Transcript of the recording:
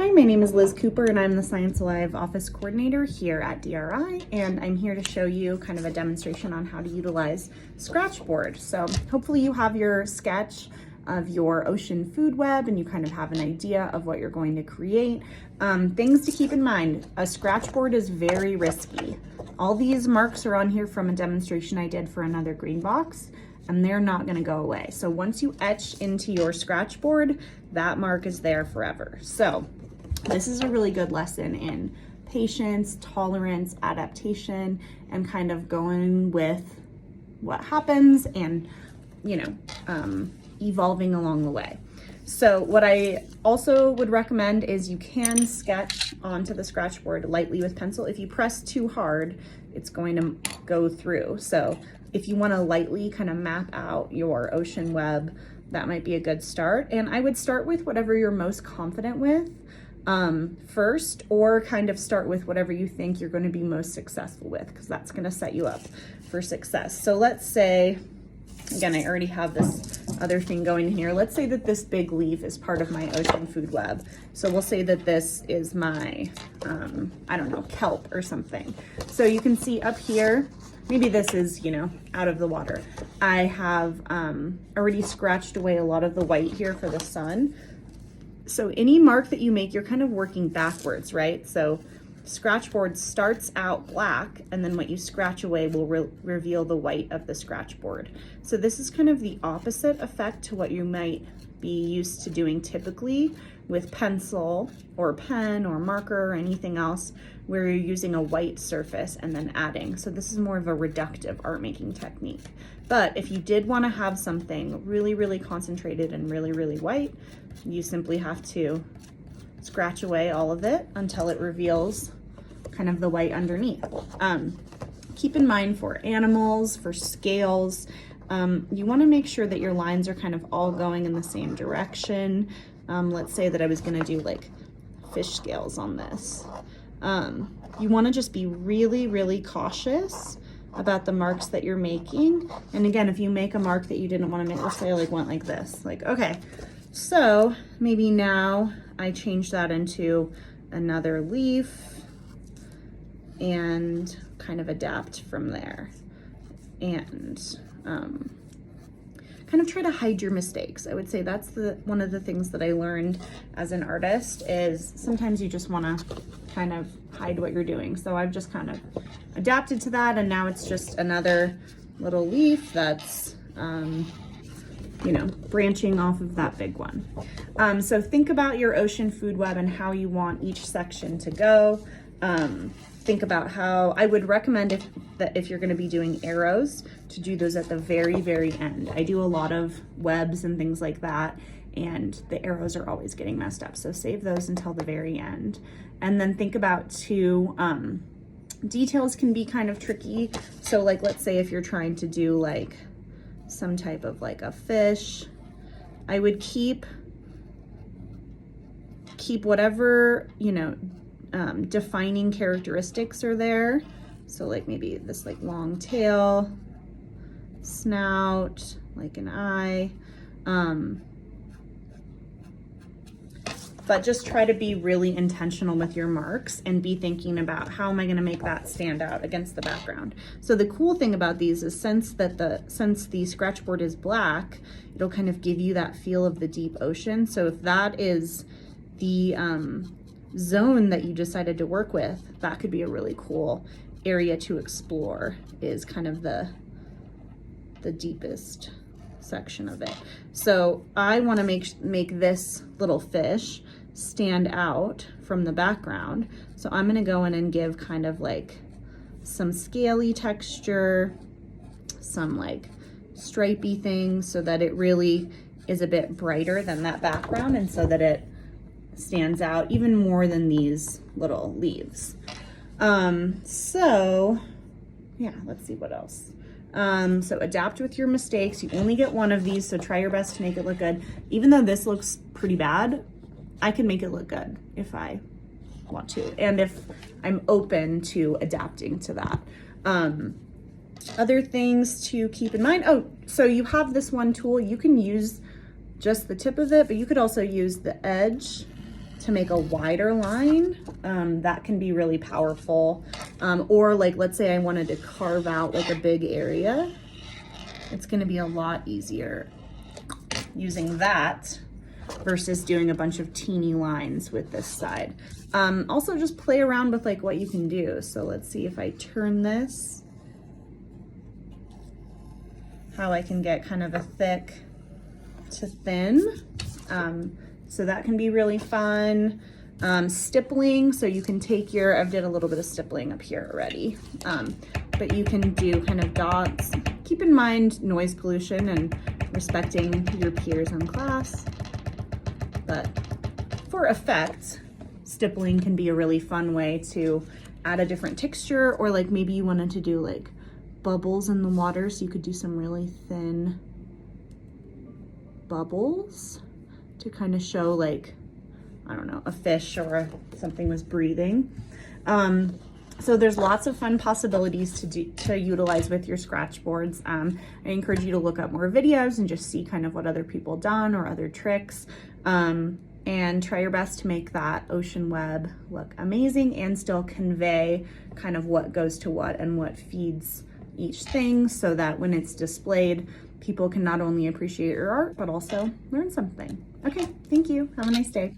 Hi, my name is Liz Cooper and I'm the Science Alive Office Coordinator here at DRI, and I'm here to show you kind of a demonstration on how to utilize Scratchboard. So hopefully you have your sketch of your ocean food web and you kind of have an idea of what you're going to create. Things to keep in mind, a Scratchboard is very risky. All these marks are on here from a demonstration I did for another green box, and they're not gonna go away. So once you etch into your Scratchboard, that mark is there forever. So this is a really good lesson in patience, tolerance, adaptation, and kind of going with what happens and, evolving along the way. So what I also would recommend is you can sketch onto the Scratchboard lightly with pencil. If you press too hard, it's going to go through. So if you want to lightly kind of map out your ocean web, that might be a good start. And I would start with whatever you're most confident with first, or kind of start with whatever you think you're going to be most successful with, because that's going to set you up for success. So let's say, again, I already have this other thing going here. Let's say that this big leaf is part of my ocean food web. So we'll say that this is my, I don't know, kelp or something. So you can see up here, maybe this is, out of the water. I have already scratched away a lot of the white here for the sun. So any mark that you make, you're kind of working backwards, right? So Scratchboard starts out black, and then what you scratch away will reveal the white of the Scratchboard. So this is kind of the opposite effect to what you might be used to doing typically with pencil or pen or marker or anything else, where you're using a white surface and then adding. So this is more of a reductive art making technique. But if you did want to have something really, really concentrated and really, really white, you simply have to scratch away all of it until it reveals kind of the white underneath. Keep in mind for animals, for scales, you want to make sure that your lines are kind of all going in the same direction. Let's say that I was going to do like fish scales on this. You want to just be really, really cautious about the marks that you're making. And again, if you make a mark that you didn't want to make, let's say I went like this, okay, so maybe now I change that into another leaf and kind of adapt from there. And kind of try to hide your mistakes. I would say that's one of the things that I learned as an artist, is sometimes you just want to kind of hide what you're doing. So I've just kind of adapted to that, and now it's just another little leaf that's branching off of that big one. So think about your ocean food web and how you want each section to go. Think about how I would recommend if you're going to be doing arrows, to do those at the very, very end. I do a lot of webs and things like that, and the arrows are always getting messed up. So save those until the very end. And then think about too, details can be kind of tricky. So let's say if you're trying to do some type of a fish, I would keep whatever, defining characteristics are there. So maybe this long tail, snout, an eye, but just try to be really intentional with your marks and be thinking about how am I going to make that stand out against the background. So the cool thing about these is since the Scratchboard is black, it'll kind of give you that feel of the deep ocean. So if that is the zone that you decided to work with, that could be a really cool area to explore, is kind of the deepest section of it. So I want to make this little fish stand out from the background. So I'm going to go in and give kind of some scaly texture, some stripey things, so that it really is a bit brighter than that background, and so that it stands out even more than these little leaves. So yeah, let's see what else. So adapt with your mistakes. You only get one of these, so try your best to make it look good. Even though this looks pretty bad, I can make it look good if I want to, and if I'm open to adapting to that. Other things to keep in mind. Oh, so you have this one tool. You can use just the tip of it, but you could also use the edge to make a wider line, that can be really powerful. Or like, let's say I wanted to carve out like a big area, it's gonna be a lot easier using that versus doing a bunch of teeny lines with this side. Also just play around with like what you can do. So let's see if I turn this, how I can get kind of a thick to thin. So that can be really fun. Stippling, so you can take your, I've did a little bit of stippling up here already, but you can do kind of dots. Keep in mind noise pollution and respecting your peers in class. But for effect, stippling can be a really fun way to add a different texture, or like maybe you wanted to do like bubbles in the water, so you could do some really thin bubbles to kind of show like, I don't know, a fish or something was breathing. So there's lots of fun possibilities to utilize with your Scratchboards. I encourage you to look up more videos and just see kind of what other people done or other tricks, and try your best to make that ocean web look amazing and still convey kind of what goes to what and what feeds each thing, so that when it's displayed, people can not only appreciate your art, but also learn something. Okay, thank you. Have a nice day.